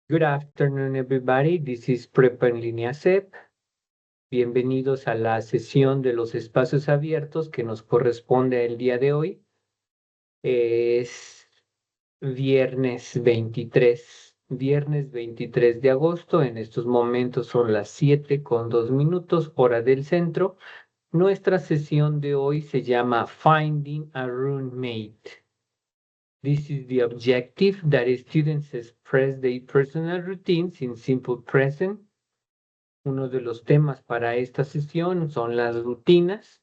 Good afternoon, everybody. This is Prepa en línea CEP. Bienvenidos a la sesión de los espacios abiertos que nos corresponde el día de hoy. Es viernes 23 de agosto. En estos momentos son las 7:02, hora del centro. Nuestra sesión de hoy se llama Finding a Roommate. This is the objective that students express their personal routines in simple present. Uno de los temas para esta sesión son las rutinas.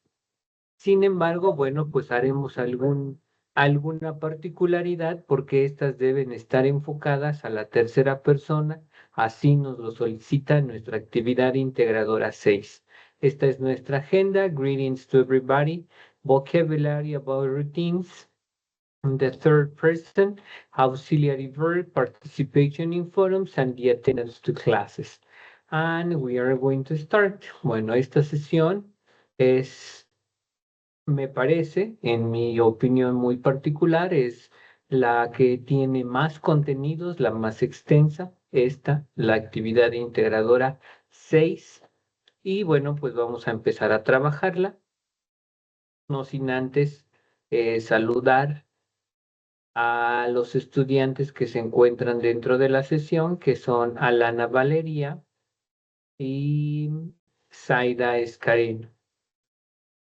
Sin embargo, bueno, pues haremos alguna particularidad porque estas deben estar enfocadas a la tercera persona. Así nos lo solicita nuestra actividad integradora 6. Esta es nuestra agenda. Greetings to everybody. Vocabulary about routines. The third person, auxiliary verb, participation in forums, and the attendance to classes. And we are going to start. Bueno, esta sesión es, me parece, en mi opinión muy particular, es la que tiene más contenidos, la más extensa, la actividad integradora 6. Y bueno, pues vamos a empezar a trabajarla, no sin antes saludar a los estudiantes que se encuentran dentro de la sesión, que son Alana Valeria y Zaida Escareno.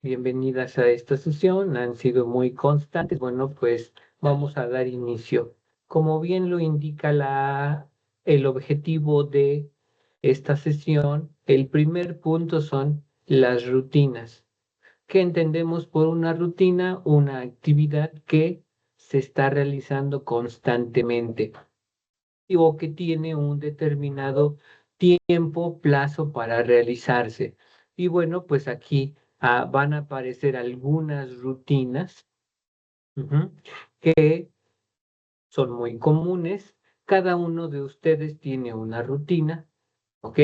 Bienvenidas a esta sesión, han sido muy constantes. Bueno, pues vamos a dar inicio. Como bien lo indica el objetivo de esta sesión, el primer punto son las rutinas. ¿Qué entendemos por una rutina? Una actividad que se está realizando constantemente o que tiene un determinado tiempo, plazo para realizarse. Y bueno, pues aquí van a aparecer algunas rutinas que son muy comunes. Cada uno de ustedes tiene una rutina, ¿ok?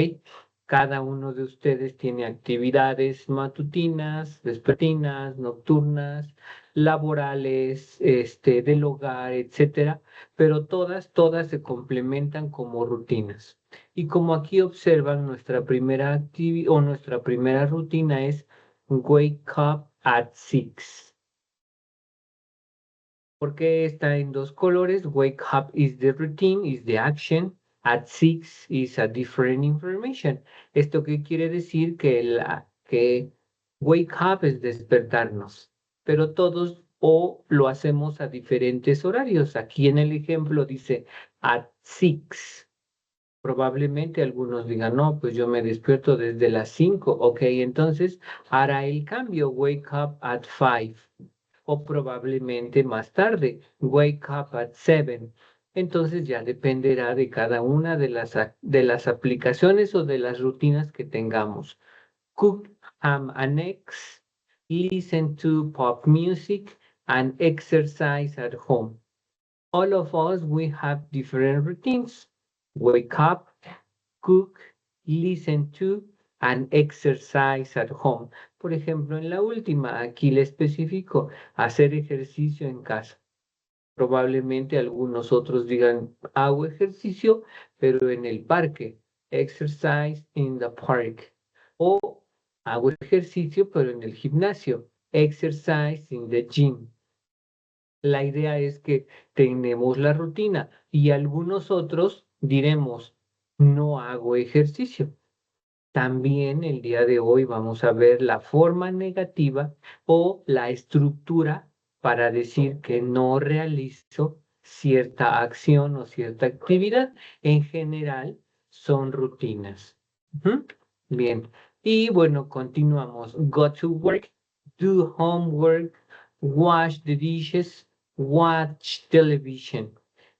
Cada uno de ustedes tiene actividades matutinas, vespertinas, nocturnas, laborales, del hogar, etcétera, pero todas se complementan como rutinas. Y como aquí observan, nuestra primera actividad o nuestra primera rutina es wake up at 6. Porque está en dos colores. Wake up is the routine, is the action. At 6 is a different information. ¿Esto qué quiere decir? Que wake up es despertarnos, pero todos o lo hacemos a diferentes horarios. Aquí en el ejemplo dice at 6. Probablemente algunos digan, no, pues yo me despierto desde las 5. Ok, entonces hará el cambio, wake up at 5. O probablemente más tarde, wake up at 7. Entonces ya dependerá de cada una de las aplicaciones o de las rutinas que tengamos. Cook ham and eggs, listen to pop music, and exercise at home. All of us, we have different routines. Wake up, cook, listen to, and exercise at home. Por ejemplo, en la última, aquí le especifico, hacer ejercicio en casa. Probablemente algunos otros digan, hago ejercicio, pero en el parque. Exercise in the park. O hago ejercicio, pero en el gimnasio. Exercise in the gym. La idea es que tenemos la rutina y algunos otros diremos, no hago ejercicio. También el día de hoy vamos a ver la forma negativa o la estructura para decir que no realizo cierta acción o cierta actividad. En general son rutinas. Ujú. Bien. Y bueno, continuamos. Go to work, do homework, wash the dishes, watch television.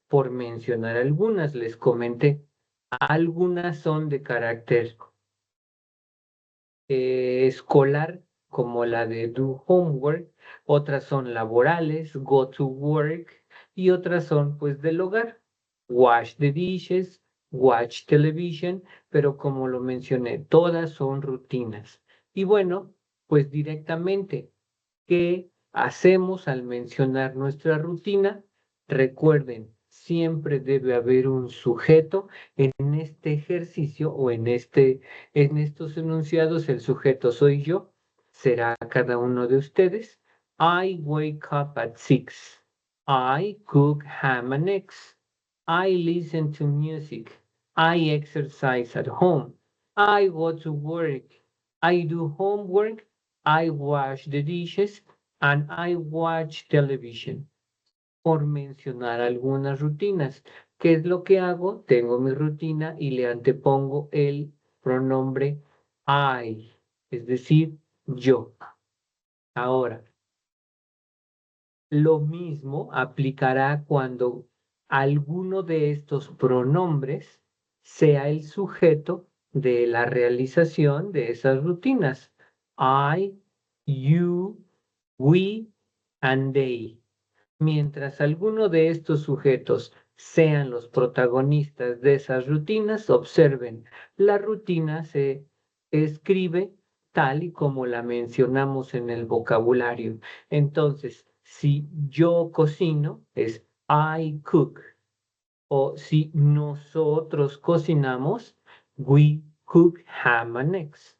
Por mencionar algunas, les comenté. Algunas son de carácter escolar, como la de do homework, otras son laborales, go to work, y otras son pues del hogar, wash the dishes, watch television, pero como lo mencioné, todas son rutinas. Y bueno, pues directamente, ¿qué hacemos al mencionar nuestra rutina? Recuerden, siempre debe haber un sujeto en este ejercicio o en estos enunciados. El sujeto soy yo, será cada uno de ustedes. I wake up at 6. I cook ham and eggs. I listen to music. I exercise at home. I go to work. I do homework. I wash the dishes and I watch television, por mencionar algunas rutinas. ¿Qué es lo que hago? Tengo mi rutina y le antepongo el pronombre I, es decir, yo. Ahora, lo mismo aplicará cuando alguno de estos pronombres sea el sujeto de la realización de esas rutinas. I, you, we, and they. Mientras alguno de estos sujetos sean los protagonistas de esas rutinas, observen, la rutina se escribe tal y como la mencionamos en el vocabulario. Entonces, si yo cocino, es I cook. O si nosotros cocinamos, we cook ham and eggs.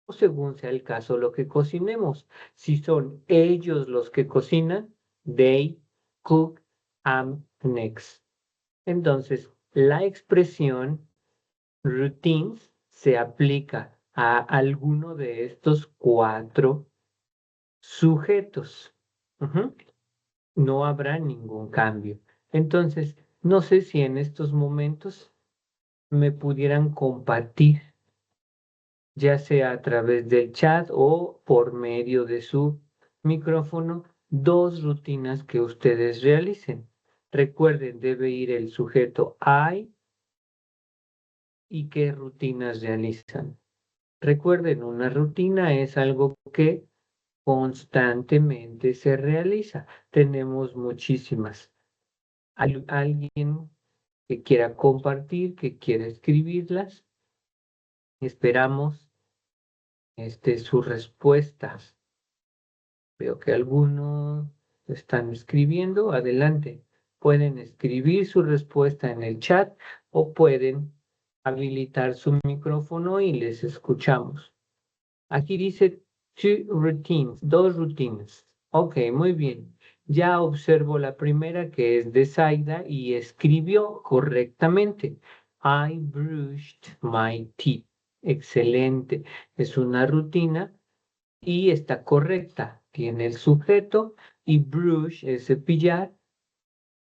O según sea el caso, lo que cocinemos. Si son ellos los que cocinan, they cook ham and eggs. Entonces, la expresión routines se aplica a alguno de estos cuatro sujetos. Ujú. No habrá ningún cambio. Entonces, no sé si en estos momentos me pudieran compartir, ya sea a través del chat o por medio de su micrófono, dos rutinas que ustedes realicen. Recuerden, debe ir el sujeto I y qué rutinas realizan. Recuerden, una rutina es algo que constantemente se realiza. Tenemos muchísimas. ¿Alguien que quiera compartir, que quiera escribirlas? Esperamos sus respuestas. Veo que algunos están escribiendo. Adelante. Pueden escribir su respuesta en el chat o pueden habilitar su micrófono y les escuchamos. Aquí dice two routines, dos rutinas. Ok, muy bien. Ya observo la primera que es de Zaida y escribió correctamente. I brushed my teeth. Excelente. Es una rutina y está correcta. Tiene el sujeto y brush es cepillar,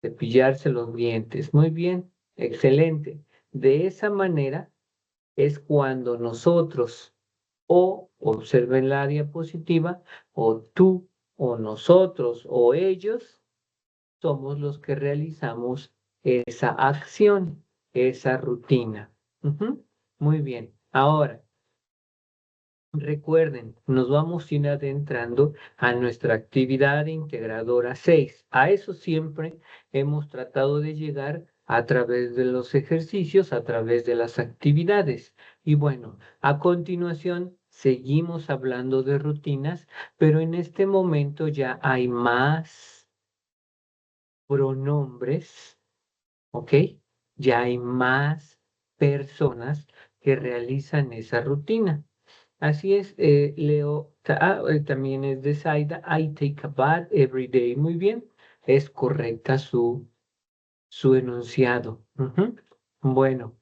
cepillarse los dientes. Muy bien, excelente. De esa manera es cuando nosotros o observen la diapositiva o tú o nosotros o ellos somos los que realizamos esa acción, esa rutina. Ujú. Muy bien. Ahora, recuerden, nos vamos a ir adentrando a nuestra actividad integradora 6. A eso siempre hemos tratado de llegar a través de los ejercicios, a través de las actividades. Y bueno, a continuación seguimos hablando de rutinas, pero en este momento ya hay más pronombres, ¿ok? Ya hay más personas que realizan esa rutina. Así es, Leo, también es de Zaida. I take a bath every day. Muy bien, es correcta su enunciado. Ujú. Bueno,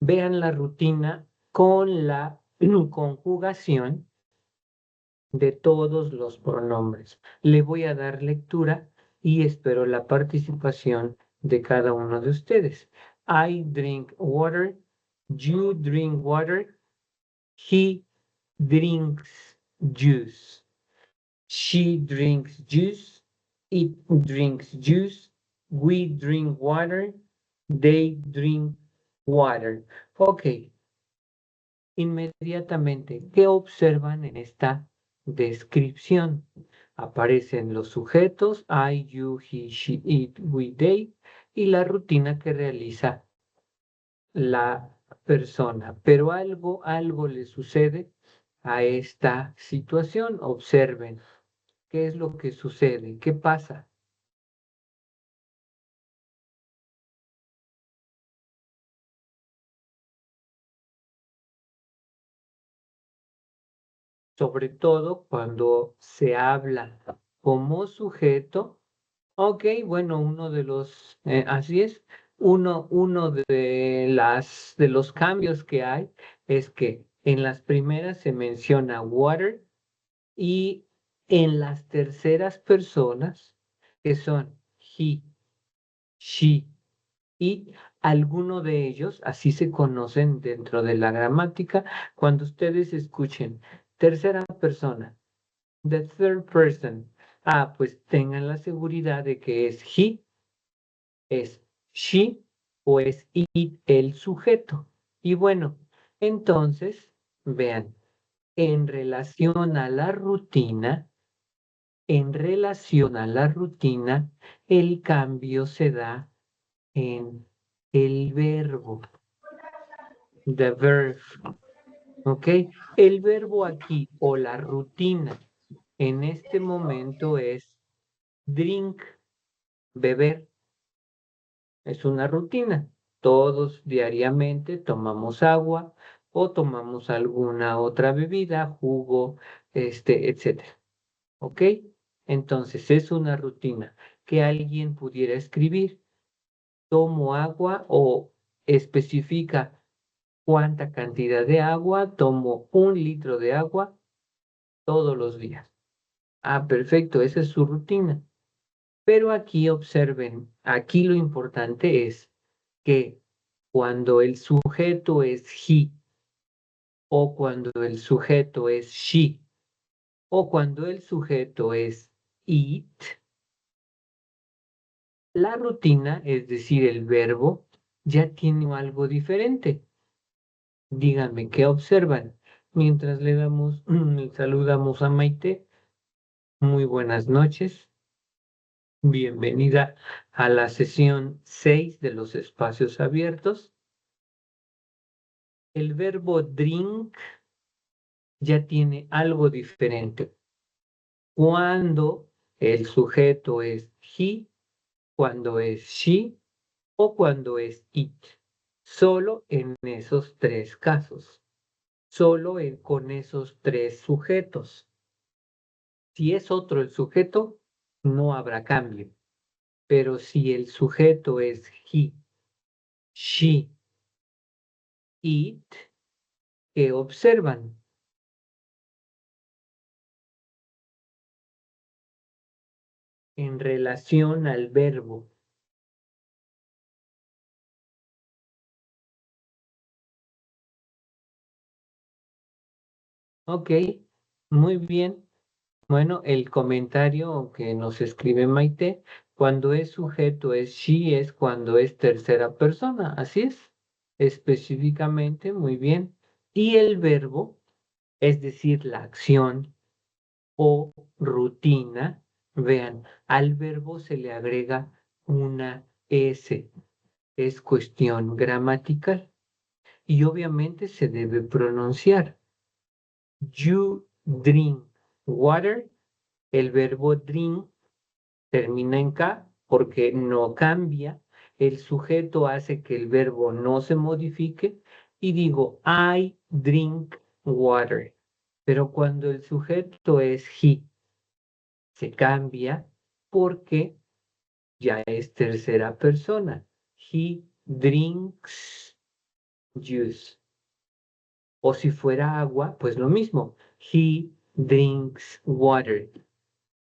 vean la rutina con la conjugación de todos los pronombres. Le voy a dar lectura y espero la participación de cada uno de ustedes. I drink water. You drink water. He drinks juice. She drinks juice. It drinks juice. We drink water. They drink water. Ok, inmediatamente, ¿qué observan en esta descripción? Aparecen los sujetos I, you, he, she, it, we, they y la rutina que realiza la persona. Pero algo le sucede a esta situación. Observen qué es lo que sucede, qué pasa. sobre todo cuando se habla como sujeto. Ok, bueno, así es, uno de los cambios que hay es que en las primeras se menciona water y en las terceras personas, que son he, she, y alguno de ellos, así se conocen dentro de la gramática, cuando ustedes escuchen tercera persona, the third person, pues tengan la seguridad de que es he, es she o es it el sujeto. Y bueno, entonces, vean, en relación a la rutina, el cambio se da en el verbo, the verb, ¿ok? El verbo aquí o la rutina en este momento es drink, beber, es una rutina. Todos diariamente tomamos agua o tomamos alguna otra bebida, jugo, etcétera, ¿ok? Entonces es una rutina que alguien pudiera escribir. Tomo agua o especifica cuánta cantidad de agua, tomo 1 litro de agua todos los días. Perfecto, esa es su rutina. Pero aquí observen, aquí lo importante es que cuando el sujeto es he o cuando el sujeto es she o cuando el sujeto es it, la rutina, es decir, el verbo, ya tiene algo diferente. Díganme, ¿qué observan? Mientras le damos, saludamos a Maite. Muy buenas noches. Bienvenida a la sesión 6 de los espacios abiertos. El verbo drink ya tiene algo diferente. Cuando el sujeto es he, cuando es she o cuando es it. Solo en esos 3 casos. Con esos 3 sujetos. Si es otro el sujeto, no habrá cambio. Pero si el sujeto es he, she, it, ¿qué observan? En relación al verbo. Ok, muy bien. Bueno, el comentario que nos escribe Maite, cuando es sujeto es she, es cuando es tercera persona, así es, específicamente, muy bien. Y el verbo, es decir, la acción o rutina, vean, al verbo se le agrega una S, es cuestión gramatical y obviamente se debe pronunciar. You drink water, el verbo drink termina en K porque no cambia, el sujeto hace que el verbo no se modifique y digo I drink water. Pero cuando el sujeto es he, se cambia porque ya es tercera persona. He drinks juice. O si fuera agua, pues lo mismo. He drinks water.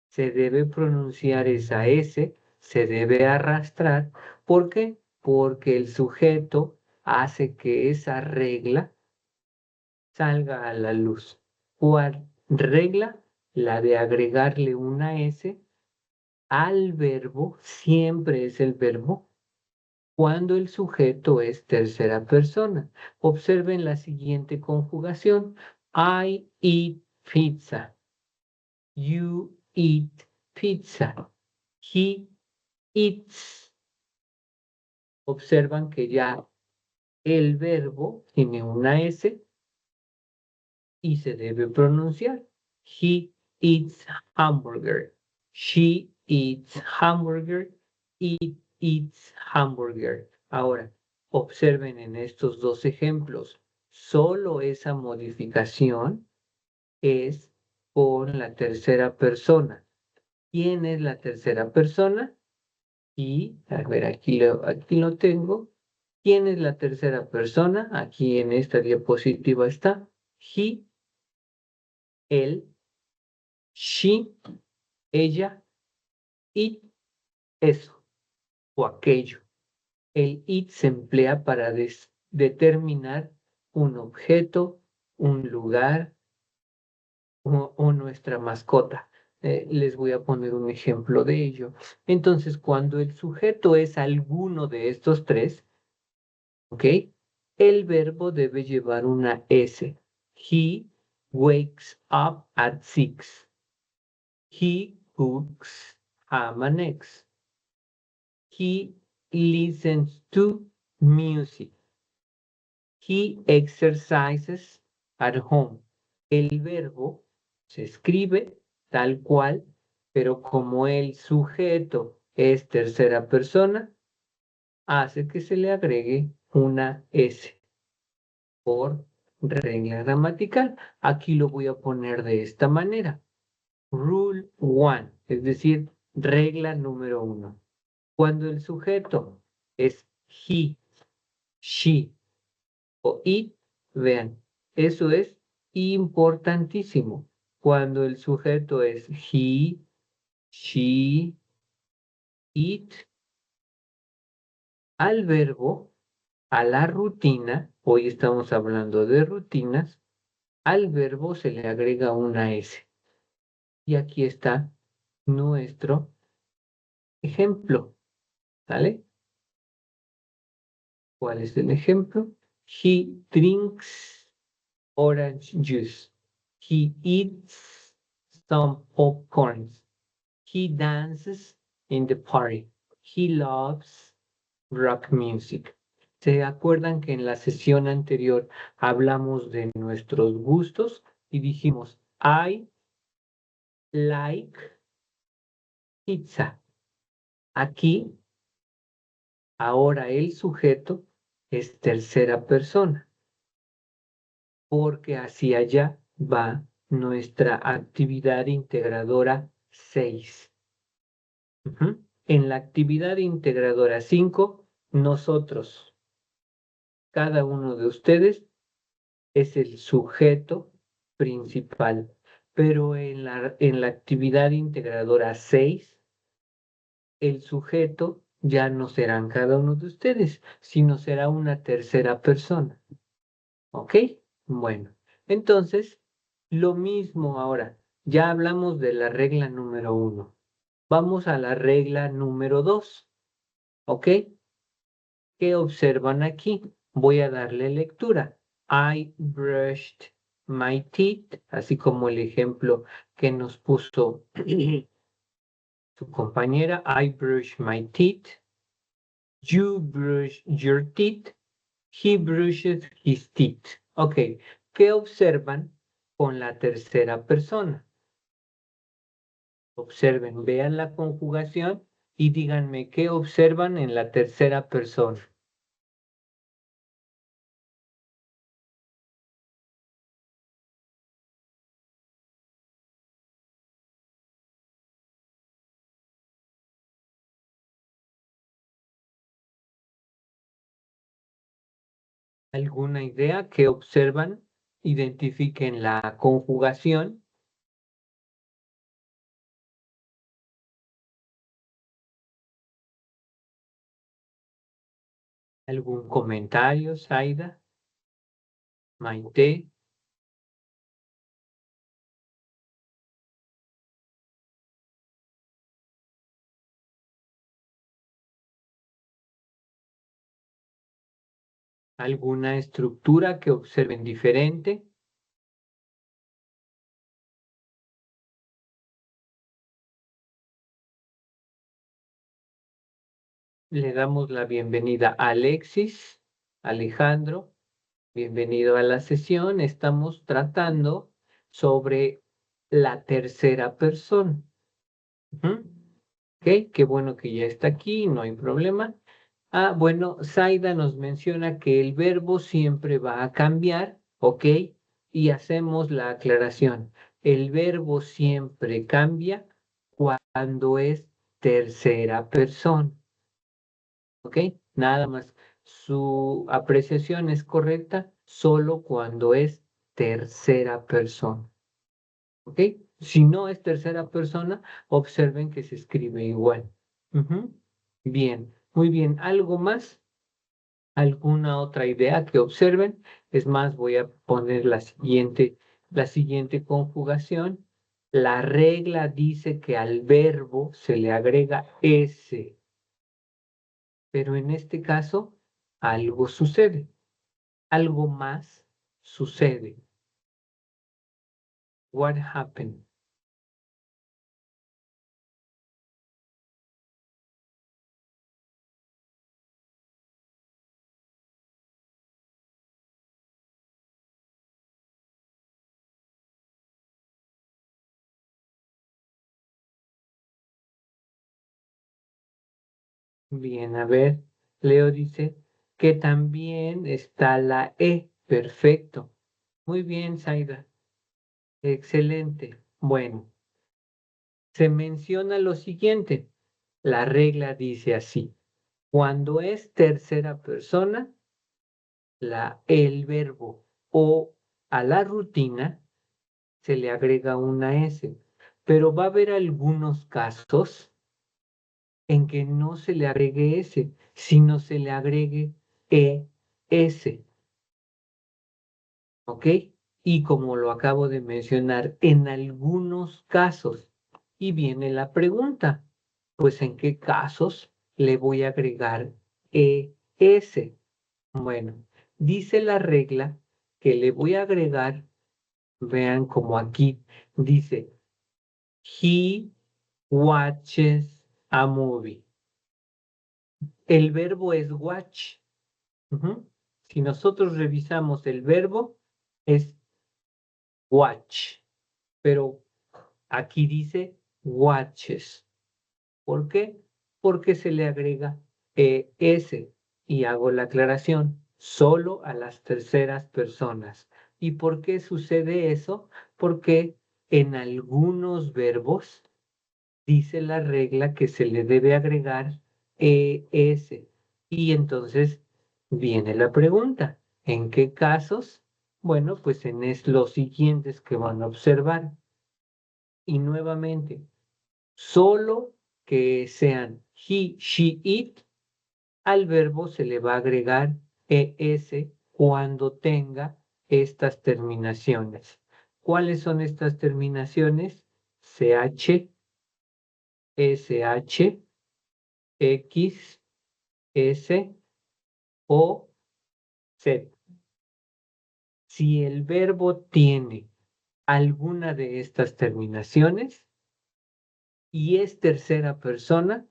Se debe pronunciar esa S, se debe arrastrar. ¿Por qué? Porque el sujeto hace que esa regla salga a la luz. ¿Cuál regla? La de agregarle una S al verbo, siempre es el verbo, cuando el sujeto es tercera persona. Observen la siguiente conjugación. I eat pizza. You eat pizza. He eats. Observan que ya el verbo tiene una S y se debe pronunciar. He eats hamburger. She eats hamburger. It eats hamburger. Ahora, observen en estos 2 ejemplos, solo esa modificación es con la tercera persona. ¿Quién es la tercera persona? Y, a ver, aquí lo tengo. ¿Quién es la tercera persona? Aquí en esta diapositiva está. He, él, she, ella, it, eso o aquello. El it se emplea para determinar un objeto, un lugar o nuestra mascota. Les voy a poner un ejemplo de ello. Entonces, cuando el sujeto es alguno de estos tres, ¿ok? El verbo debe llevar una S. He wakes up at 6. He cooks ham and eggs. He listens to music. He exercises at home. El verbo se escribe tal cual, pero como el sujeto es tercera persona, hace que se le agregue una S por regla gramatical. Aquí lo voy a poner de esta manera. Rule 1, es decir, regla número 1. Cuando el sujeto es he, she o it, vean, eso es importantísimo. Cuando el sujeto es he, she, it, al verbo, a la rutina, hoy estamos hablando de rutinas, al verbo se le agrega una S. Y aquí está nuestro ejemplo, ¿sale? ¿Cuál es el ejemplo? He drinks orange juice. He eats some popcorns. He dances in the party. He loves rock music. ¿Se acuerdan que en la sesión anterior hablamos de nuestros gustos y dijimos, I like pizza? Aquí, ahora el sujeto es tercera persona, porque hacia allá va nuestra actividad integradora 6. En la actividad integradora 5, nosotros, cada uno de ustedes, es el sujeto principal, pero en la actividad integradora 6, el sujeto ya no serán cada uno de ustedes, sino será una tercera persona. ¿Ok? Bueno, entonces, lo mismo ahora. Ya hablamos de la regla número 1. Vamos a la regla número 2. ¿Ok? ¿Qué observan aquí? Voy a darle lectura. I brushed my teeth, así como el ejemplo que nos puso su compañera. I brush my teeth. You brush your teeth. He brushes his teeth. Ok, ¿qué observan con la tercera persona? Observen, vean la conjugación y díganme qué observan en la tercera persona. ¿Alguna idea que observan? Identifiquen la conjugación. ¿Algún comentario, Zaida? Maite, ¿alguna estructura que observen diferente? Le damos la bienvenida a Alexis, Alejandro, bienvenido a la sesión. Estamos tratando sobre la tercera persona. Ok, qué bueno que ya está aquí, no hay problema. Ah, bueno, Zaida nos menciona que el verbo siempre va a cambiar, ¿ok? y hacemos la aclaración. El verbo siempre cambia cuando es tercera persona. ¿Ok? Nada más. Su apreciación es correcta solo cuando es tercera persona. ¿Ok? Si no es tercera persona, observen que se escribe igual. Ujú. Bien, muy bien. ¿Algo más? ¿Alguna otra idea que observen? Es más, voy a poner la siguiente conjugación. La regla dice que al verbo se le agrega S, pero en este caso algo sucede, algo más sucede. What happened? Bien, a ver, Leo dice que también está la E. Perfecto. Muy bien, Zaida. Excelente. Bueno, se menciona lo siguiente. La regla dice así. Cuando es tercera persona, el verbo o a la rutina se le agrega una S. Pero va a haber algunos casos en que no se le agregue S, sino se le agregue ES. ¿Ok? Y como lo acabo de mencionar, en algunos casos, y viene la pregunta, pues ¿en qué casos le voy a agregar ES? Bueno, dice la regla que le voy a agregar, vean como aquí dice, he watches a movie. El verbo es watch. Ujú. Si nosotros revisamos el verbo, es watch, pero aquí dice watches. ¿Por qué? Porque se le agrega ES y hago la aclaración solo a las terceras personas. ¿Y por qué sucede eso? Porque en algunos verbos dice la regla que se le debe agregar ES. Y entonces viene la pregunta, ¿en qué casos? Bueno, pues los siguientes que van a observar. Y nuevamente, solo que sean he, she, it, al verbo se le va a agregar ES cuando tenga estas terminaciones. ¿Cuáles son estas terminaciones? CH, SH, X, S o Z. Si el verbo tiene alguna de estas terminaciones y es tercera persona,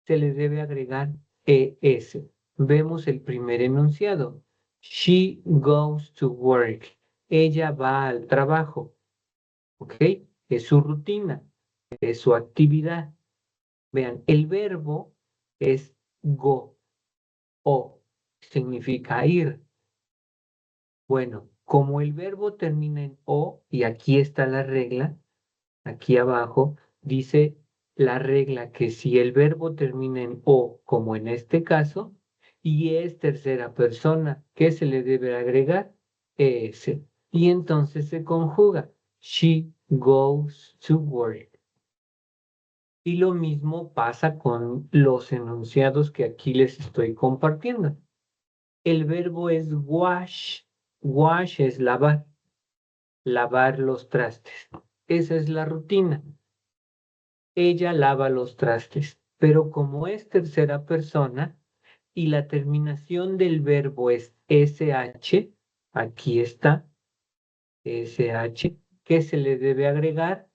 se le debe agregar ES. Vemos el primer enunciado. She goes to work. Ella va al trabajo. ¿Ok? Es su rutina, es su actividad. Vean, el verbo es go o significa ir. Bueno, como el verbo termina en o, y aquí está la regla, aquí abajo dice la regla que si el verbo termina en o, como en este caso, y es tercera persona, ¿qué se le debe agregar? Es. Y entonces se conjuga. She goes to work. Y lo mismo pasa con los enunciados que aquí les estoy compartiendo. El verbo es wash. Wash es lavar, lavar los trastes. Esa es la rutina. Ella lava los trastes, pero como es tercera persona y la terminación del verbo es SH, aquí está, SH, que se le debe agregar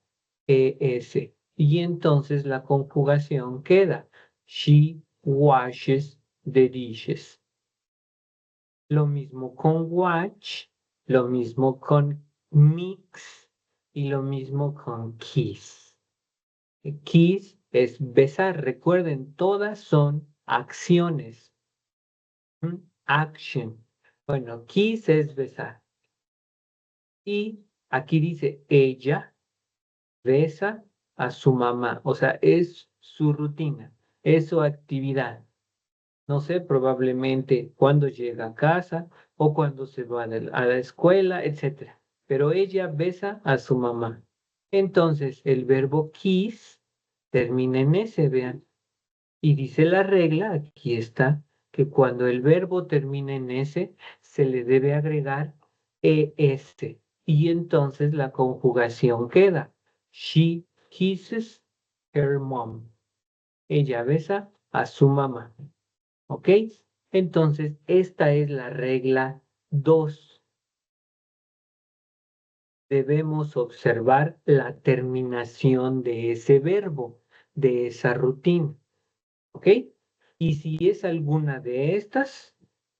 ES. Y entonces la conjugación queda, she washes the dishes. Lo mismo con watch, lo mismo con mix y lo mismo con kiss. Kiss es besar. Recuerden, todas son acciones. Action. Bueno, kiss es besar. Y aquí dice, ella besa a su mamá. O sea, es su rutina, es su actividad. No sé, probablemente cuando llega a casa o cuando se va a la escuela, etcétera. Pero ella besa a su mamá. Entonces, el verbo kiss termina en S, vean. Y dice la regla, aquí está, que cuando el verbo termina en S, se le debe agregar ES. Y entonces la conjugación queda. She kisses her mom. Ella besa a su mamá. ¿Ok? Entonces, esta es la regla 2. Debemos observar la terminación de ese verbo, de esa rutina. ¿Ok? Y si es alguna de estas,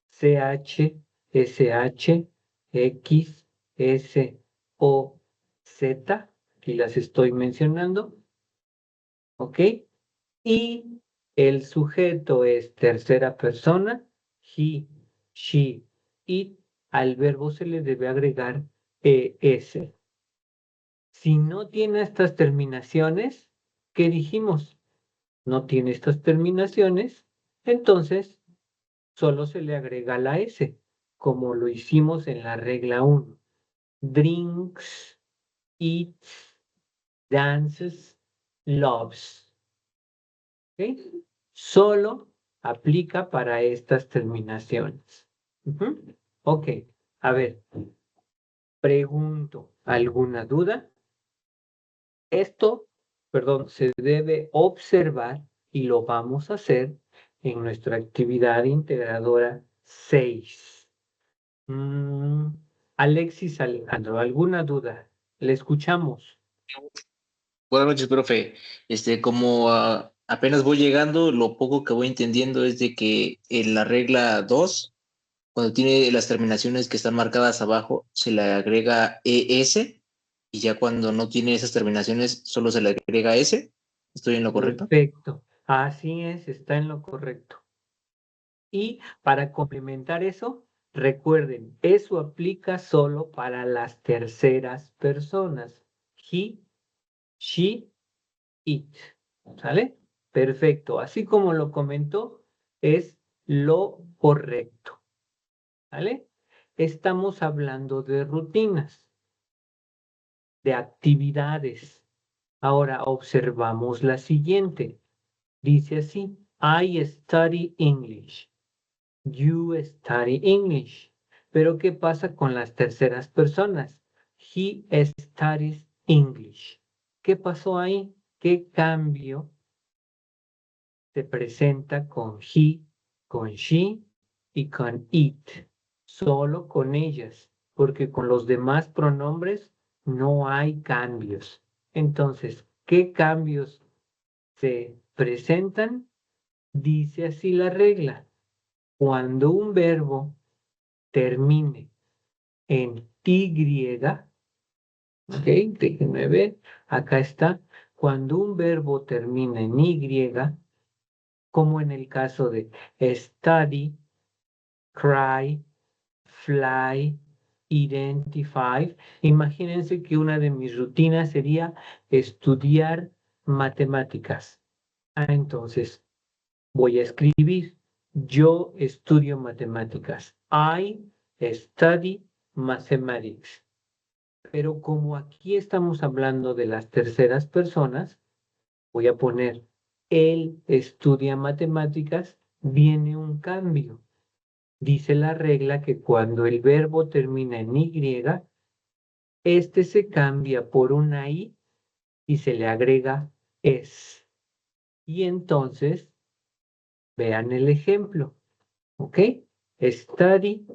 CH, SH, X, S o Z, aquí las estoy mencionando, ¿ok? Y el sujeto es tercera persona, he, she, it. Al verbo se le debe agregar ES. Si no tiene estas terminaciones, ¿qué dijimos? No tiene estas terminaciones, entonces solo se le agrega la S, como lo hicimos en la regla 1. Drinks, eats, dances, loves. ¿Ok? Solo aplica para estas terminaciones. Ok, a ver, pregunto, ¿alguna duda? Esto, perdón, se debe observar y lo vamos a hacer en nuestra actividad integradora 6. Alexis Alejandro, ¿alguna duda? Le escuchamos. Buenas noches, profe. Como apenas voy llegando, lo poco que voy entendiendo es de que en la regla 2, cuando tiene las terminaciones que están marcadas abajo, se le agrega ES y ya cuando no tiene esas terminaciones, solo se le agrega S. ¿Estoy en lo correcto? Perfecto. Así es, está en lo correcto. Y para complementar eso, recuerden, eso aplica solo para las terceras personas. He, she, it. ¿Sale? Perfecto. Así como lo comentó, es lo correcto. ¿Vale? Estamos hablando de rutinas, de actividades. Ahora observamos la siguiente. Dice así, I study English. You study English. Pero ¿qué pasa con las terceras personas? He studies English. ¿Qué pasó ahí? ¿Qué cambio se presenta con he, con she y con it? Solo con ellas, porque con los demás pronombres no hay cambios. Entonces, ¿qué cambios se presentan? Dice así la regla. Cuando un verbo termine en Y, ¿ok? Déjenme ver, acá está. Cuando un verbo termina en Y, como en el caso de study, cry, fly, identify, imagínense que una de mis rutinas sería estudiar matemáticas. Entonces, voy a escribir, yo estudio matemáticas. I study mathematics. Pero como aquí estamos hablando de las terceras personas, voy a poner él estudia matemáticas, viene un cambio. Dice la regla que cuando el verbo termina en Y, este se cambia por una I y se le agrega es. Y entonces, vean el ejemplo. ¿Ok? Study,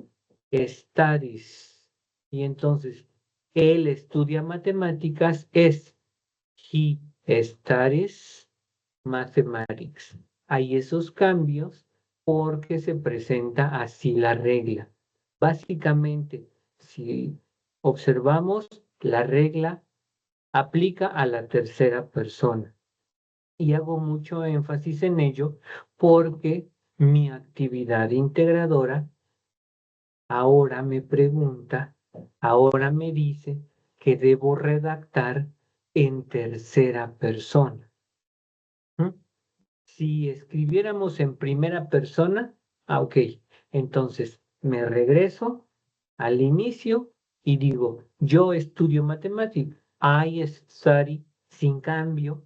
studies. Y entonces, él estudia matemáticas es he studies mathematics. Hay esos cambios porque se presenta así la regla. Básicamente, si observamos, la regla aplica a la tercera persona. Y hago mucho énfasis en ello porque mi actividad integradora ahora me pregunta Ahora me dice que debo redactar en tercera persona. ¿Mm? Si escribiéramos en primera persona, ok, entonces me regreso al inicio y digo, yo estudio matemáticas. I study sin cambio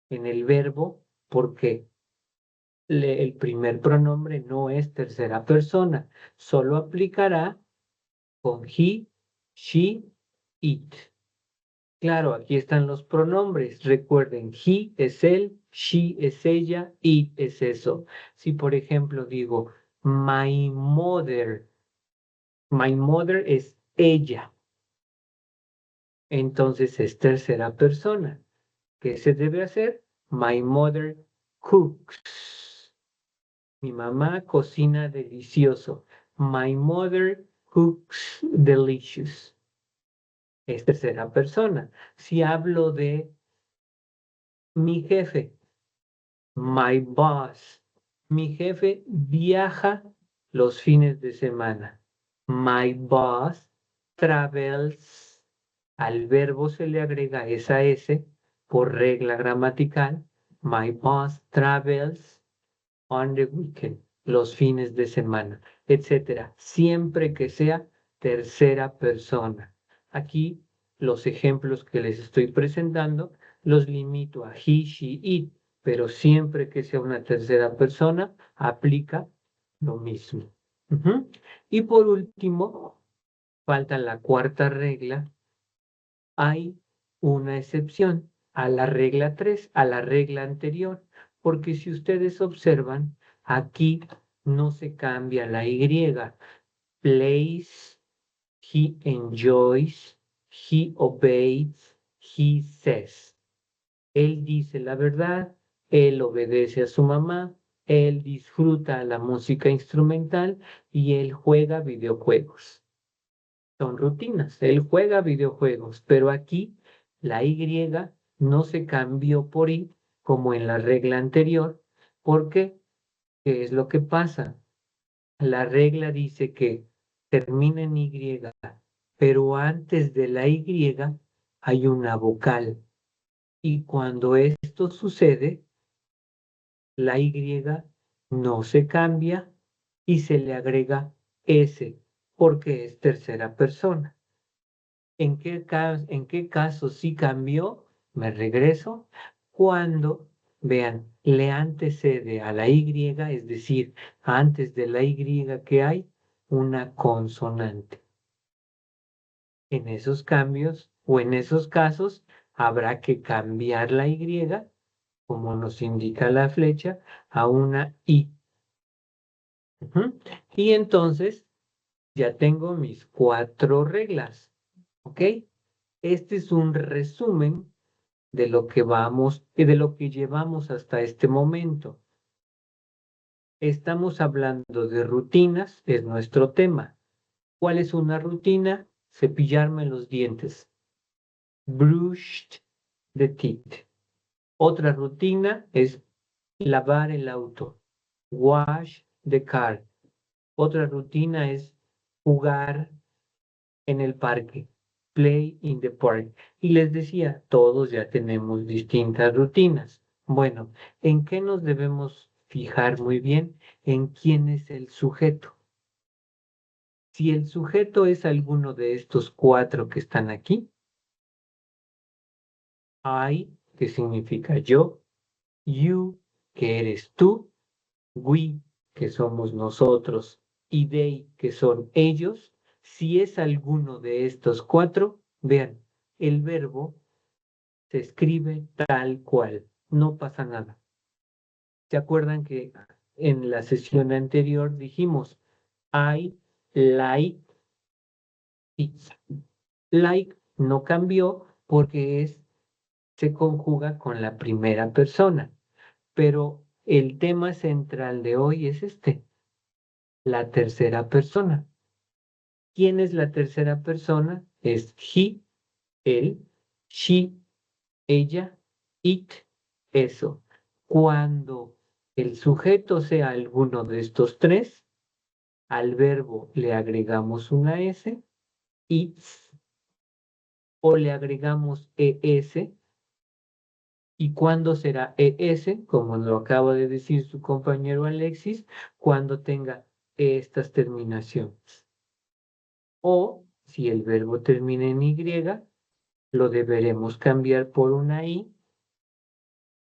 en el verbo porque el primer pronombre no es tercera persona, solo aplicará con he, she, it. Claro, aquí están los pronombres. Recuerden, he es él, she es ella, it es eso. Si por ejemplo digo, my mother es ella, entonces es tercera persona. ¿Qué se debe hacer? My mother cooks. Mi mamá cocina delicioso. My mother cooks delicious. Es tercera persona. Si hablo de mi jefe, my boss. Mi jefe viaja los fines de semana. My boss travels. Al verbo se le agrega esa S por regla gramatical. My boss travels on the weekend, los fines de semana, etcétera. Siempre que sea tercera persona. Aquí los ejemplos que les estoy presentando los limito a he, she, it, pero siempre que sea una tercera persona aplica lo mismo. Ujú. Y por último, falta la cuarta regla. Hay una excepción a la regla 3, a la regla anterior, porque si ustedes observan, aquí no se cambia la Y. Plays, he enjoys, he obeys, he says. Él dice la verdad, él obedece a su mamá, él disfruta la música instrumental y él juega videojuegos. Son rutinas. Él juega videojuegos, pero aquí la Y no se cambió por I como en la regla anterior. ¿Por qué? ¿Qué es lo que pasa? La regla dice que termina en Y, pero antes de la Y hay una vocal. Y cuando esto sucede, la Y no se cambia y se le agrega S porque es tercera persona. ¿En qué caso sí cambió? Me regreso cuando, vean, le antecede a la Y, es decir, antes de la Y que hay una consonante. En esos cambios o en esos casos habrá que cambiar la Y, como nos indica la flecha, a una I. Ujú. Y entonces ya tengo mis cuatro reglas, ¿ok? Este es un resumen de lo que vamos y de lo que llevamos hasta este momento. Estamos hablando de rutinas, es nuestro tema. ¿Cuál es una rutina? Cepillarme los dientes. Brushed the teeth. Otra rutina es lavar el auto. Wash the car. Otra rutina es jugar en el parque. Play in the park. Y les decía, todos ya tenemos distintas rutinas. Bueno, ¿en qué nos debemos fijar muy bien? En quién es el sujeto. Si el sujeto es alguno de estos cuatro que están aquí, I, que significa yo, you, que eres tú, we, que somos nosotros, y they, que son ellos, si es alguno de estos cuatro, vean, el verbo se escribe tal cual, no pasa nada. ¿Se acuerdan que en la sesión anterior dijimos, I like pizza? Like no cambió porque se conjuga con la primera persona, pero el tema central de hoy es la tercera persona. ¿Quién es la tercera persona? Es he, él, she, ella, it, eso. Cuando el sujeto sea alguno de estos tres, al verbo le agregamos una S its, o le agregamos es. ¿Y cuándo será ES? Como lo acaba de decir su compañero Alexis, cuando tenga estas terminaciones. O si el verbo termina en Y, lo deberemos cambiar por una I,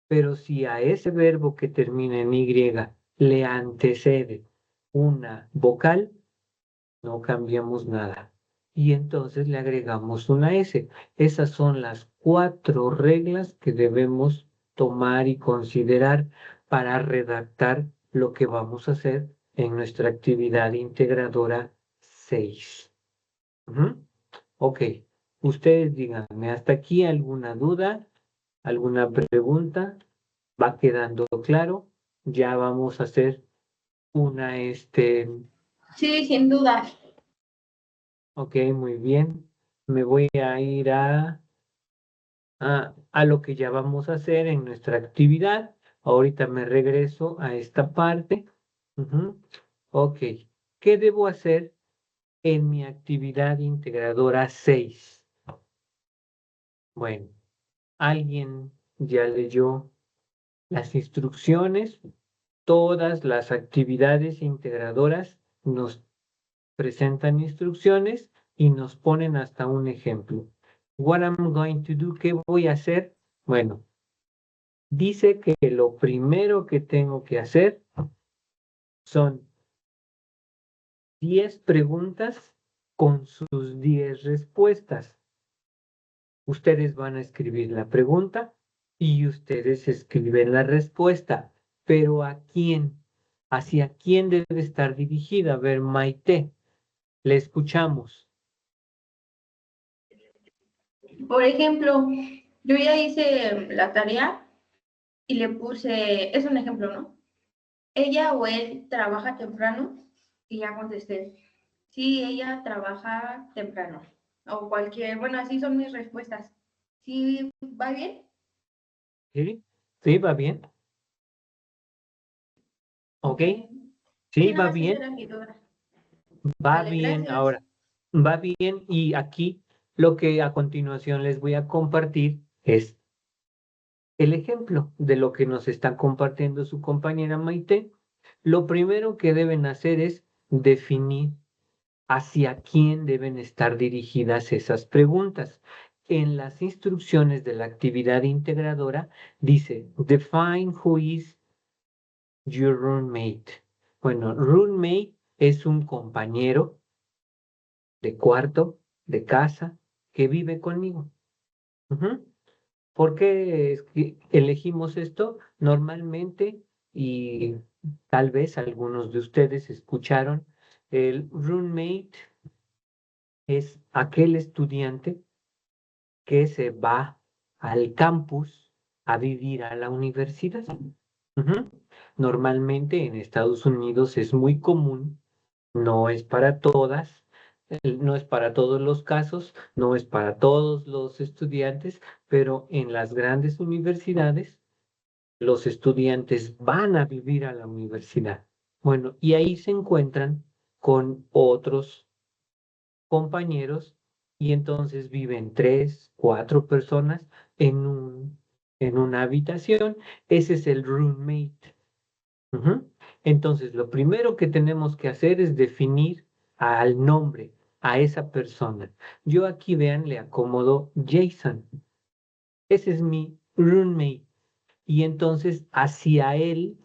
pero si a ese verbo que termina en Y le antecede una vocal, no cambiamos nada. Y entonces le agregamos una S. Esas son las 4 reglas que debemos tomar y considerar para redactar lo que vamos a hacer en nuestra actividad integradora 6. Ok, ustedes díganme, ¿hasta aquí alguna duda, alguna pregunta? ¿Va quedando claro? Ya vamos a hacer una, Sí, sin duda. ok, muy bien. Me voy a ir a lo que ya vamos a hacer en nuestra actividad. Ahorita me regreso a esta parte. Ok, ¿qué debo hacer en mi actividad integradora 6? Bueno, alguien ya leyó las instrucciones. Todas las actividades integradoras nos presentan instrucciones y nos ponen hasta un ejemplo. What I'm going to do, ¿qué voy a hacer? Bueno, dice que lo primero que tengo que hacer son 10 preguntas con sus 10 respuestas. Ustedes van a escribir la pregunta y ustedes escriben la respuesta. Pero ¿a quién? ¿Hacia quién debe estar dirigida? A ver, Maite, le escuchamos. Por ejemplo, yo ya hice la tarea y le puse, es un ejemplo, ¿no? Ella o él trabaja temprano y ya contesté. Sí, ella trabaja temprano. O cualquier, bueno, así son mis respuestas. ¿Sí va bien? ¿Sí? ¿Sí? ¿Va bien? ¿Ok? Ok. Sí, ¿Sí? nada ¿Va más esa bien? era mi duda. Va Vale, bien. gracias. Ahora, va bien. Y aquí lo que a continuación les voy a compartir es el ejemplo de lo que nos está compartiendo su compañera Maite. Lo primero que deben hacer es definir hacia quién deben estar dirigidas esas preguntas. En las instrucciones de la actividad integradora dice, define who is your roommate. Bueno, roommate es un compañero de cuarto, de casa, que vive conmigo. ¿Por qué elegimos esto? Normalmente, y tal vez algunos de ustedes escucharon, el roommate es aquel estudiante que se va al campus a vivir a la universidad. Normalmente en Estados Unidos es muy común, no es para todas, no es para todos los casos, no es para todos los estudiantes, pero en las grandes universidades los estudiantes van a vivir a la universidad. Bueno, y ahí se encuentran con otros compañeros y entonces viven 3, 4 personas en una habitación. Ese es el roommate. Entonces, lo primero que tenemos que hacer es definir al nombre, a esa persona. Yo aquí, vean, le acomodo Jason. Ese es mi roommate. Y entonces hacia él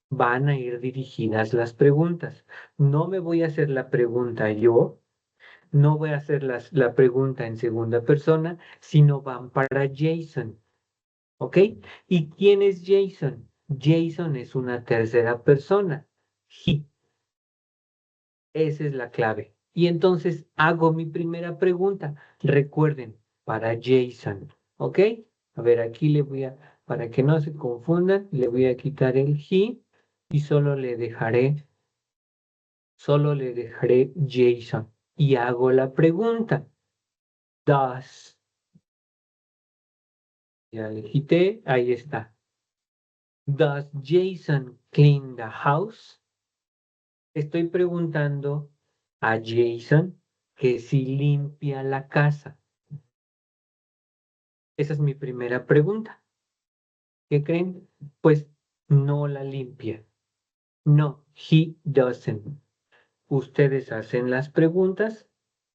van a ir dirigidas las preguntas. No me voy a hacer la pregunta yo, no voy a hacer la pregunta en segunda persona, sino van para Jason. ¿Ok? ¿Y quién es Jason? Jason es una tercera persona. He. Esa es la clave. Y entonces hago mi primera pregunta. Recuerden, para Jason. ¿Ok? A ver, aquí le voy para que no se confundan, le voy a quitar el he y solo le dejaré Jason. Y hago la pregunta. Does. Ya le quité, ahí está. Does Jason clean the house? Estoy preguntando a Jason que si limpia la casa. Esa es mi primera pregunta. ¿Qué creen? Pues no la limpia. No, he doesn't. Ustedes hacen las preguntas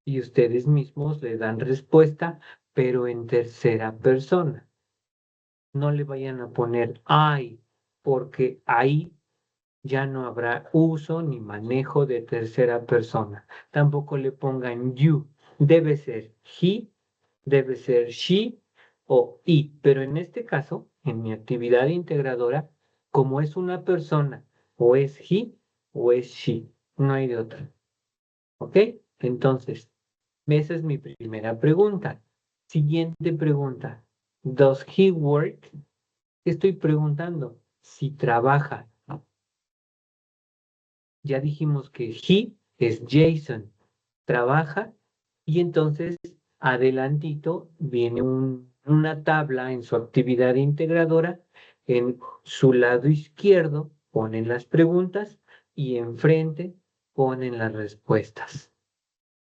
y ustedes mismos le dan respuesta, pero en tercera persona. No le vayan a poner I, porque ahí ya no habrá uso ni manejo de tercera persona. Tampoco le pongan you. Debe ser he, debe ser she o it. Pero en este caso, en mi actividad integradora, como es una persona, o es he o es she. No hay de otra. ¿Ok? Entonces, esa es mi primera pregunta. Siguiente pregunta. ¿Does he work? Estoy preguntando si trabaja. Ya dijimos que he es Jason, trabaja y entonces adelantito viene una tabla en su actividad integradora. En su lado izquierdo ponen las preguntas y enfrente ponen las respuestas.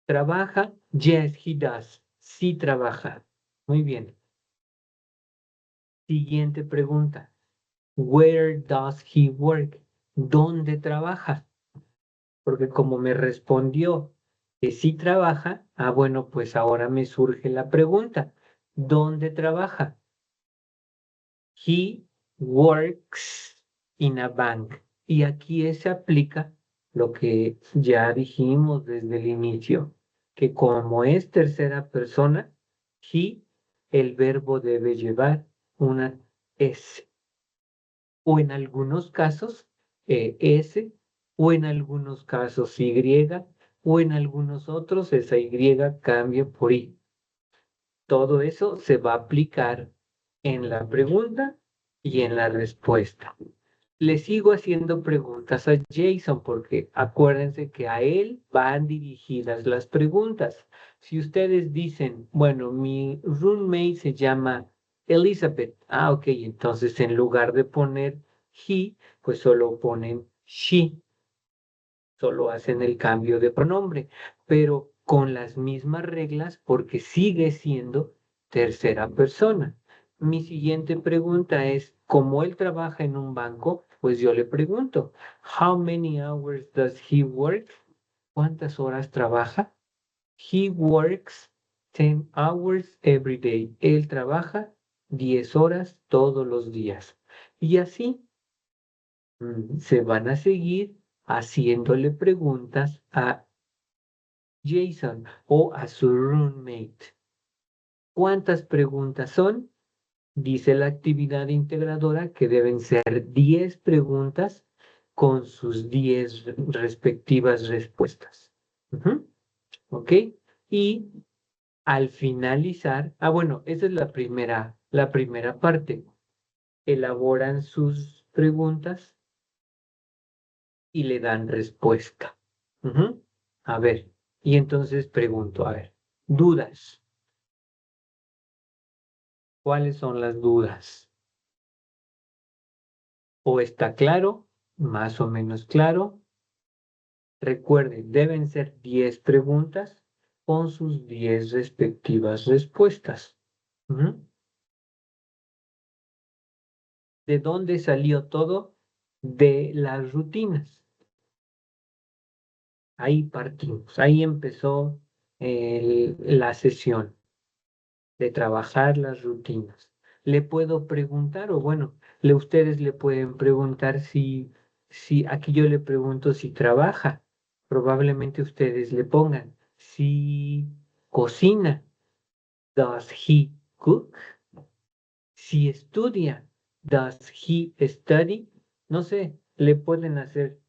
¿Trabaja? Yes, he does. Sí trabaja. Muy bien. Siguiente pregunta. Where does he work? ¿Dónde trabaja? Porque como me respondió que sí trabaja, bueno, pues ahora me surge la pregunta, ¿dónde trabaja? He works in a bank. Y aquí se aplica lo que ya dijimos desde el inicio, que como es tercera persona, he, el verbo debe llevar una S, o en algunos casos S, o en algunos casos Y, o en algunos otros esa Y cambia por I. Todo eso se va a aplicar en la pregunta y en la respuesta. Le sigo haciendo preguntas a Jason porque acuérdense que a él van dirigidas las preguntas. Si ustedes dicen, bueno, mi roommate se llama Elizabeth, ok, entonces en lugar de poner he, pues solo ponen she, solo hacen el cambio de pronombre, pero con las mismas reglas porque sigue siendo tercera persona. Mi siguiente pregunta es, como él trabaja en un banco, pues yo le pregunto, how many hours does he work? ¿Cuántas horas trabaja? He works 10 hours every day. Él trabaja 10 horas todos los días. Y así se van a seguir haciéndole preguntas a Jason o a su roommate. ¿Cuántas preguntas son? Dice la actividad integradora que deben ser 10 preguntas con sus 10 respectivas respuestas. ¿Ok? Y al finalizar, bueno, esa es la primera parte. Elaboran sus preguntas y le dan respuesta. A ver, y entonces pregunto, a ver, dudas. ¿Cuáles son las dudas? ¿O está claro? Más o menos claro. Recuerden, deben ser 10 preguntas con sus 10 respectivas respuestas. ¿De dónde salió todo? De las rutinas. Ahí partimos, ahí empezó la sesión de trabajar las rutinas. Le puedo preguntar, o bueno, ustedes le pueden preguntar si aquí yo le pregunto si trabaja. Probablemente ustedes le pongan si cocina. Does he cook? Si estudia. Does he study? No sé, le pueden hacer.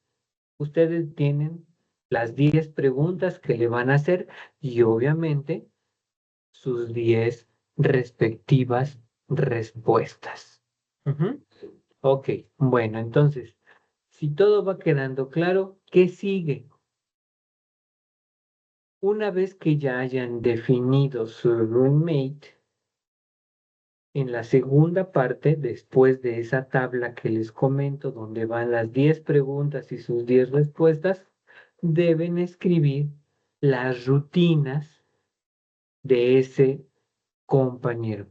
Ustedes tienen las 10 preguntas que le van a hacer y obviamente sus 10 respectivas respuestas. Ok, bueno, entonces, si todo va quedando claro, ¿qué sigue? Una vez que ya hayan definido su roommate, en la segunda parte, después de esa tabla que les comento, donde van las 10 preguntas y sus 10 respuestas, deben escribir las rutinas de ese compañero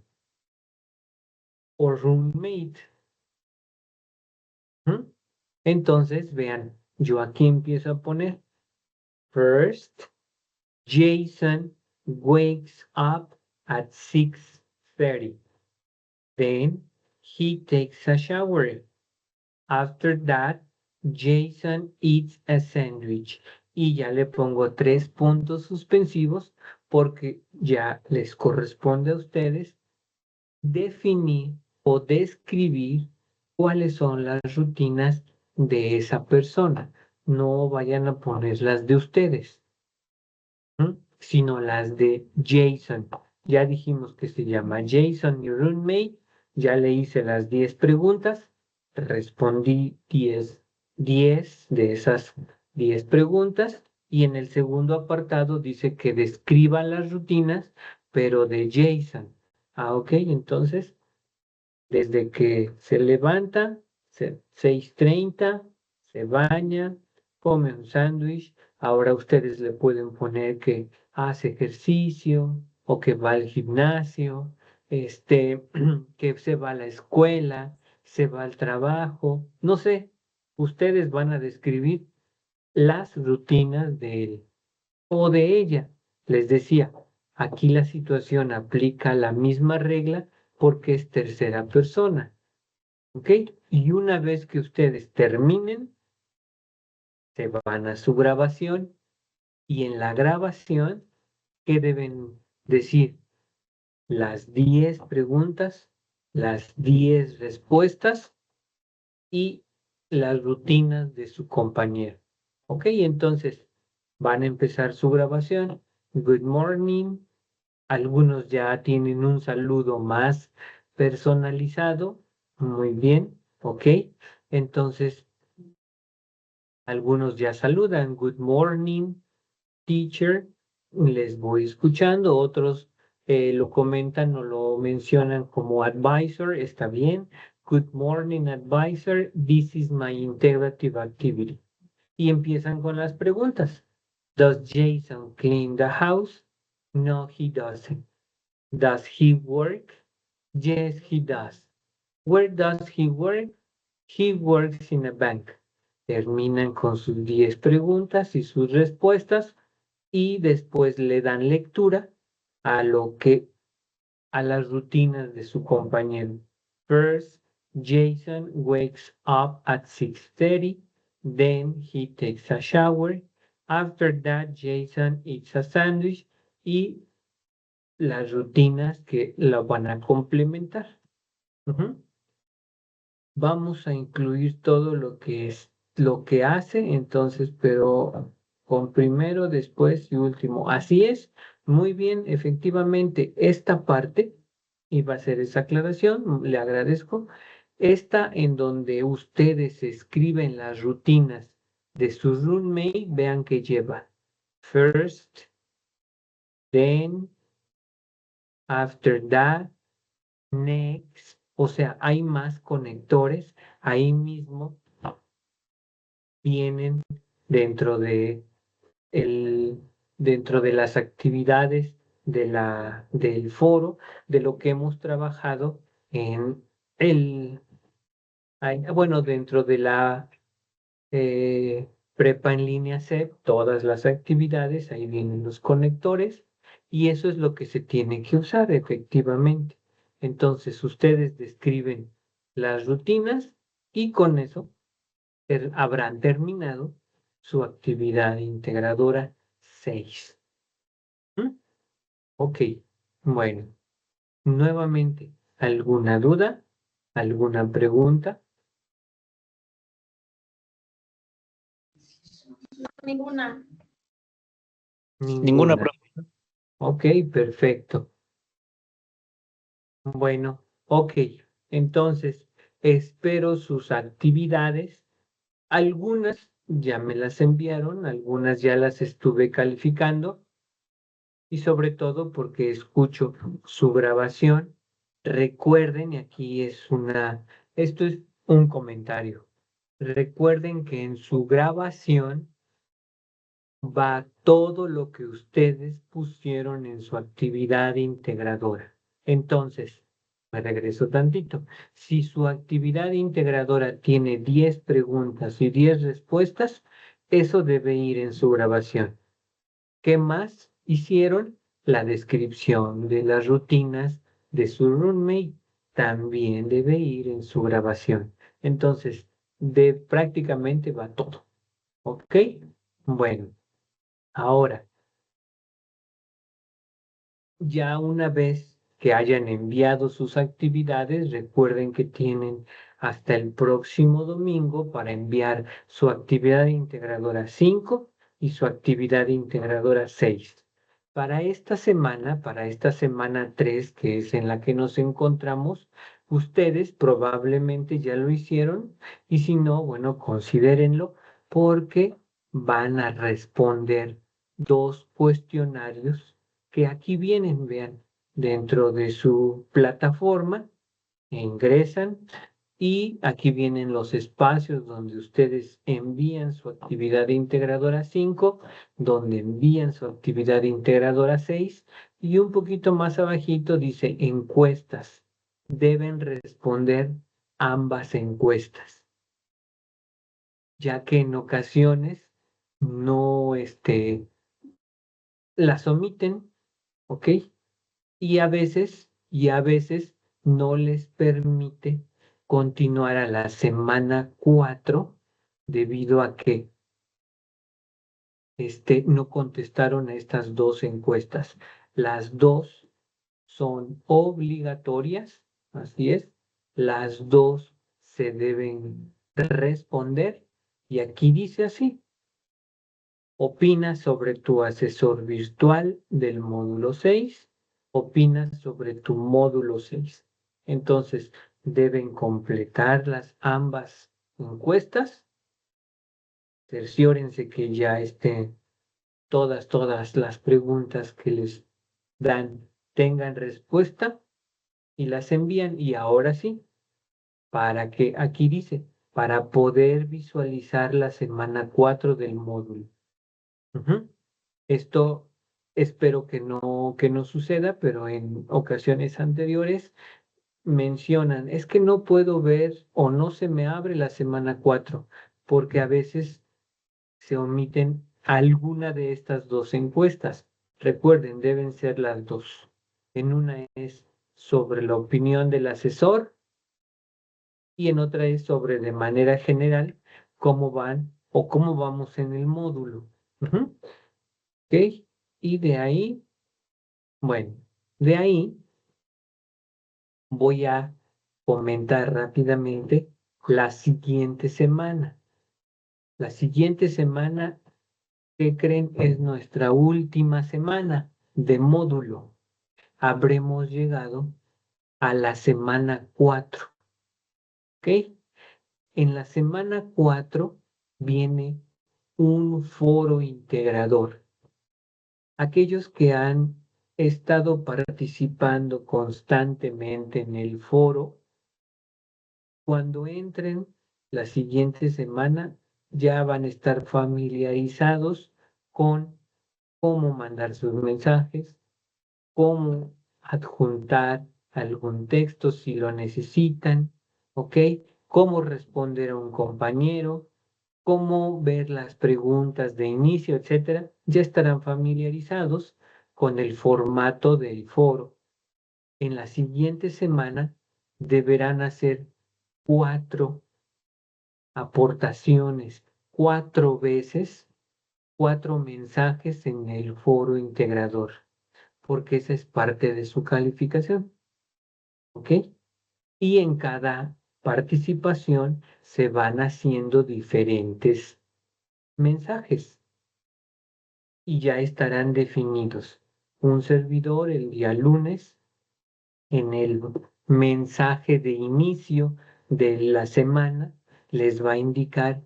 o roommate. ¿Mm? Entonces, vean, yo aquí empiezo a poner first, Jason wakes up at 6:30. Then he takes a shower. After that, Jason eats a sandwich. Y ya le pongo 3 puntos suspensivos porque ya les corresponde a ustedes definir o describir cuáles son las rutinas de esa persona. No vayan a poner las de ustedes, sino las de Jason. Ya dijimos que se llama Jason, mi roommate. Ya le hice las 10 preguntas. Respondí 10 de esas 10 preguntas. Y en el segundo apartado dice que describa las rutinas, pero de Jason. Ok, entonces desde que se levanta, 6:30, se baña, come un sándwich. Ahora ustedes le pueden poner que hace ejercicio o que va al gimnasio, que se va a la escuela, se va al trabajo. No sé, ustedes van a describir las rutinas de él o de ella. Les decía, aquí la situación aplica la misma regla porque es tercera persona. ¿Ok? Y una vez que ustedes terminen, se van a su grabación y en la grabación, ¿qué deben decir? Las 10 preguntas, las 10 respuestas y las rutinas de su compañero. ¿Ok? Entonces, van a empezar su grabación. Good morning. Algunos ya tienen un saludo más personalizado. Muy bien. ¿Ok? Entonces, algunos ya saludan. Good morning, teacher. Les voy escuchando. Otros lo comentan o lo mencionan como advisor. Está bien. Good morning, advisor. This is my integrative activity. Y empiezan con las preguntas. Does Jason clean the house? No, he doesn't. Does he work? Yes, he does. Where does he work? He works in a bank. Terminan con sus 10 preguntas y sus respuestas y después le dan lectura a a las rutinas de su compañero. First, Jason wakes up at 6:30, then he takes a shower. After that, Jason eats a sandwich y las rutinas que la van a complementar. Vamos a incluir todo lo que es lo que hace, entonces, pero con primero, después y último. Así es, muy bien, efectivamente, esta parte, y va a ser esa aclaración, le agradezco, esta en donde ustedes escriben las rutinas de su roommate, vean que lleva first, then, after that, next, o sea, hay más conectores ahí mismo vienen dentro de dentro de las actividades del foro, de lo que hemos trabajado en bueno, dentro de la prepa en línea CEP, todas las actividades, ahí vienen los conectores, y eso es lo que se tiene que usar efectivamente. Entonces, ustedes describen las rutinas y con eso habrán terminado su actividad integradora 6. Ok, bueno, nuevamente, ¿alguna duda? ¿Alguna pregunta? Ninguna. Ninguna, profe. Ok, perfecto. Bueno, ok, entonces espero sus actividades. Algunas ya me las enviaron, algunas ya las estuve calificando y sobre todo porque escucho su grabación. Recuerden, y aquí esto es un comentario. Recuerden que en su grabación va todo lo que ustedes pusieron en su actividad integradora. Entonces, me regreso tantito. Si su actividad integradora tiene 10 preguntas y 10 respuestas, eso debe ir en su grabación. ¿Qué más hicieron? La descripción de las rutinas de su roommate también debe ir en su grabación. Entonces, prácticamente va todo. ¿Ok? Bueno, ahora, ya una vez que hayan enviado sus actividades, recuerden que tienen hasta el próximo domingo para enviar su actividad integradora 5 y su actividad integradora 6. Para esta semana 3, que es en la que nos encontramos, ustedes probablemente ya lo hicieron y si no, bueno, considérenlo porque van a responder 2 cuestionarios que aquí vienen, vean, dentro de su plataforma, ingresan y aquí vienen los espacios donde ustedes envían su actividad integradora 5, donde envían su actividad integradora 6 y un poquito más abajito dice encuestas. Deben responder ambas encuestas, ya que en ocasiones no las omiten, ¿ok? Y a veces no les permite continuar a la semana 4 debido a que no contestaron a estas 2 encuestas. Las 2 son obligatorias, así es, las 2 se deben responder y aquí dice así: opina sobre tu asesor virtual del módulo 6. Opina sobre tu módulo 6. Entonces, deben completar ambas encuestas. Cerciórense que ya estén todas las preguntas que les dan tengan respuesta y las envían. Y ahora sí, aquí dice, para poder visualizar la semana 4 del módulo. Esto espero que no suceda, pero en ocasiones anteriores mencionan, es que no puedo ver o no se me abre la semana 4 porque a veces se omiten alguna de estas 2 encuestas. Recuerden, deben ser las 2. En una es sobre la opinión del asesor y en otra es sobre de manera general cómo van o cómo vamos en el módulo. ¿Ok? Y de ahí, bueno, de ahí voy a comentar rápidamente la siguiente semana. La siguiente semana, ¿qué creen? Es nuestra última semana de módulo. Habremos llegado a la semana 4. ¿Ok? En la semana 4 viene un foro integrador. Aquellos que han estado participando constantemente en el foro, cuando entren la siguiente semana, ya van a estar familiarizados con cómo mandar sus mensajes, cómo adjuntar algún texto si lo necesitan, ¿ok? Cómo responder a un compañero, cómo ver las preguntas de inicio, etcétera. Ya estarán familiarizados con el formato del foro. En la siguiente semana deberán hacer 4 aportaciones, 4 veces, 4 mensajes en el foro integrador, porque esa es parte de su calificación, ¿ok? Y en cada participación se van haciendo diferentes mensajes y ya estarán definidos. Un servidor el día lunes en el mensaje de inicio de la semana les va a indicar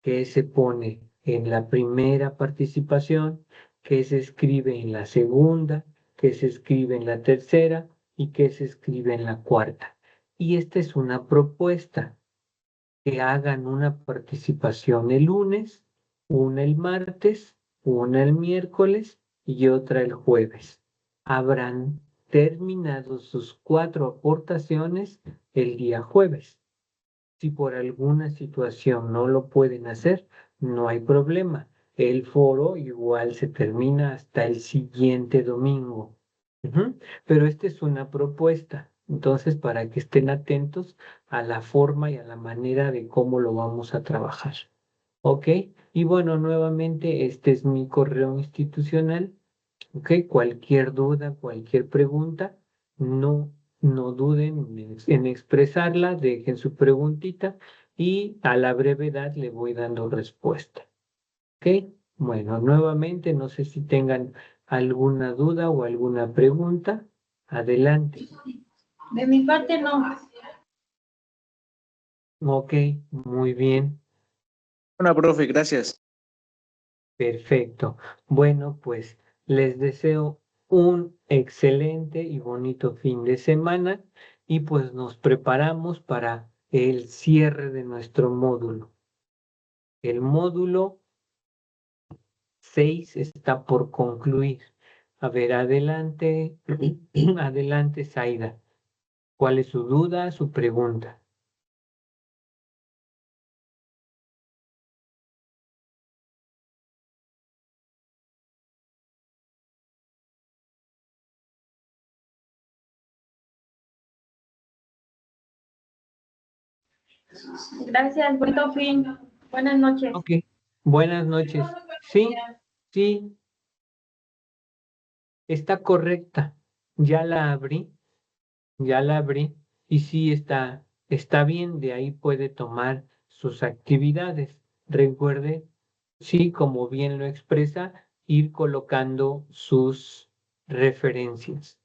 qué se pone en la primera participación, qué se escribe en la segunda, qué se escribe en la tercera y qué se escribe en la cuarta. Y esta es una propuesta, que hagan una participación el lunes, una el martes una el miércoles y otra el jueves. Habrán terminado sus 4 aportaciones el día jueves. Si por alguna situación no lo pueden hacer, no hay problema. El foro igual se termina hasta el siguiente domingo. Pero esta es una propuesta. Entonces, para que estén atentos a la forma y a la manera de cómo lo vamos a trabajar. ¿Ok? Y bueno, nuevamente, este es mi correo institucional. ¿Ok? Cualquier duda, cualquier pregunta, no duden en expresarla, dejen su preguntita y a la brevedad le voy dando respuesta. ¿Ok? Bueno, nuevamente, no sé si tengan alguna duda o alguna pregunta. Adelante. De mi parte, no. Ok, muy bien, Bueno, profe, gracias. perfecto. Bueno, pues les deseo un excelente y bonito fin de semana y pues nos preparamos para el cierre de nuestro módulo. El módulo 6 está por concluir. A ver, adelante, adelante, Zaida. ¿Cuál es su duda, su pregunta? Gracias, bonito fin. Buenas noches. Ok, buenas noches. Sí, sí, está correcta. Ya la abrí. Ya la abrí y sí está bien, de ahí puede tomar sus actividades. Recuerde, sí, como bien lo expresa, ir colocando sus referencias.